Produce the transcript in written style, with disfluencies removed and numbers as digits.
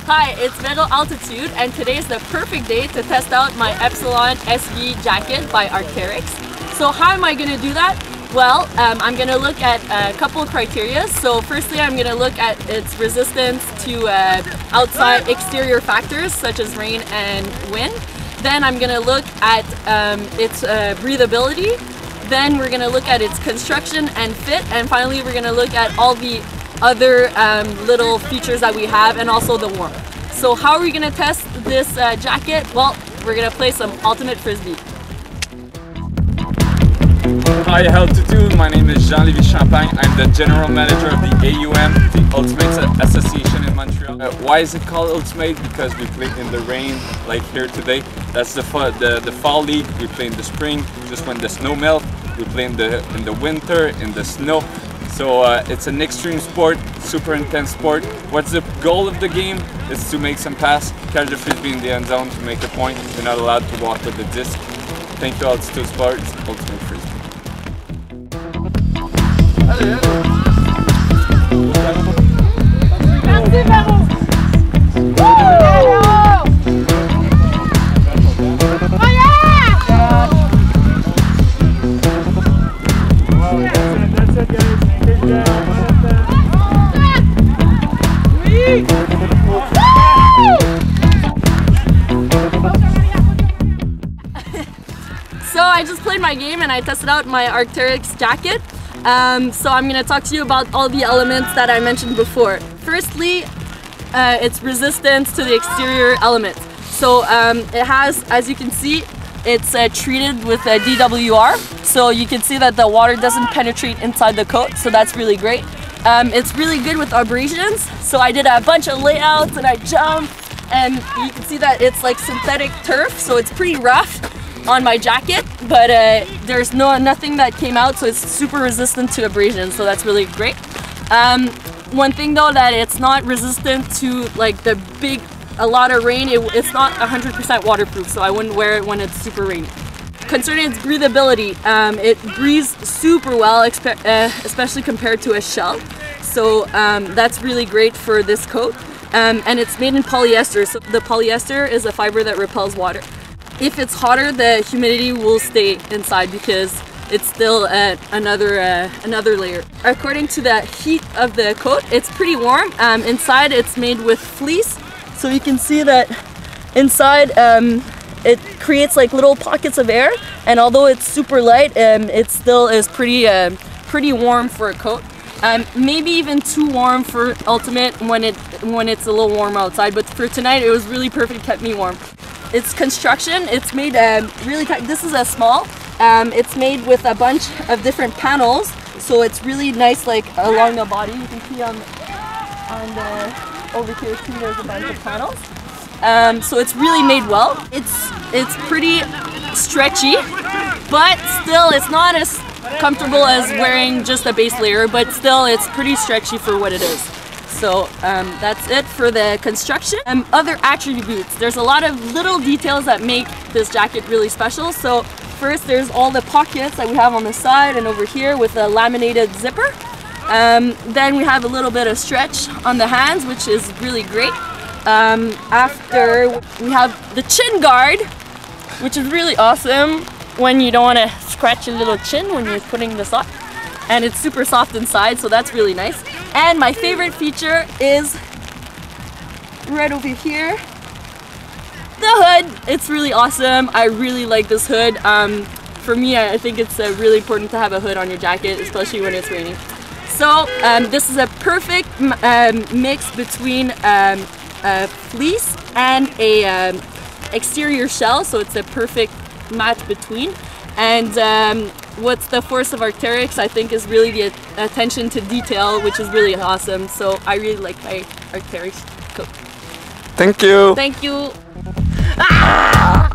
Hi, it's Véro Altitude, and today is the perfect day to test out my Epsilon SV Jacket by Arc'teryx. So how am I going to do that? Well, I'm going to look at a couple of criteria. So firstly, I'm going to look at its resistance to outside exterior factors such as rain and wind. Then I'm going to look at its breathability. Then we're going to look at its construction and fit. And finally, we're going to look at all the other little features that we have and also the warmth. So how are we going to test this jacket? Well, we're going to play some ultimate frisbee. Hi Altitude, my name is Jean-Lévis Champagne. I'm the general manager of the AUM, the Ultimate Association in Montreal. Why is it called Ultimate? Because we play in the rain, like here today. That's the fall league. We play in the spring, just when the snow melts. We play in the winter, in the snow. So it's an extreme sport, super intense sport. What's the goal of the game? Is to make some pass, catch the frisbee in the end zone to make a point. You're not allowed to walk with the disc. Thank you Altitude Sports, Ultimate Frisbee. Allez, allez. Merci Véro. That's it, guys. Good job. So I just played my game and I tested out my Arc'teryx jacket. So I'm going to talk to you about all the elements that I mentioned before. Firstly, its resistance to the exterior elements. So it has, as you can see, it's treated with a DWR. So you can see that the water doesn't penetrate inside the coat, so that's really great. It's really good with abrasions. So I did a bunch of layouts and I jumped, and you can see that it's like synthetic turf, so it's pretty rough on my jacket, but there's nothing that came out, so it's super resistant to abrasion, so that's really great. One thing though, that it's not resistant to like a lot of rain. It's not 100% waterproof, so I wouldn't wear it when it's super rainy. Concerning its breathability, it breathes super well, especially compared to a shell, so that's really great for this coat. And it's made in polyester, so the polyester is a fiber that repels water. If it's hotter, the humidity will stay inside because it's still another layer. According to the heat of the coat, it's pretty warm. Inside it's made with fleece, so you can see that inside it creates like little pockets of air, and although it's super light, it still is pretty warm for a coat. Maybe even too warm for Ultimate when it's a little warm outside, but for tonight it was really perfect, kept me warm. Its construction, it's made really tight. This is a small. It's made with a bunch of different panels, so it's really nice, like along the body. You can see on the over here too. There's a bunch of panels. So it's really made well. It's pretty stretchy, but still it's not as comfortable as wearing just a base layer. But still, it's pretty stretchy for what it is. So that's it for the construction. Other attributes, there's a lot of little details that make this jacket really special. So first, there's all the pockets that we have on the side and over here with a laminated zipper. Then we have a little bit of stretch on the hands, which is really great. After, we have the chin guard, which is really awesome when you don't want to scratch your little chin when you're putting this on. And it's super soft inside, so that's really nice. And my favorite feature is right over here, the hood. It's really awesome. I really like this hood. For me, I think it's really important to have a hood on your jacket, especially when it's raining. So this is a perfect mix between fleece and a exterior shell, so it's a perfect match between. And what's the force of Arc'teryx, I think, is really the attention to detail, which is really awesome. So I really like my Arc'teryx coat. Thank you. Thank you. Ah!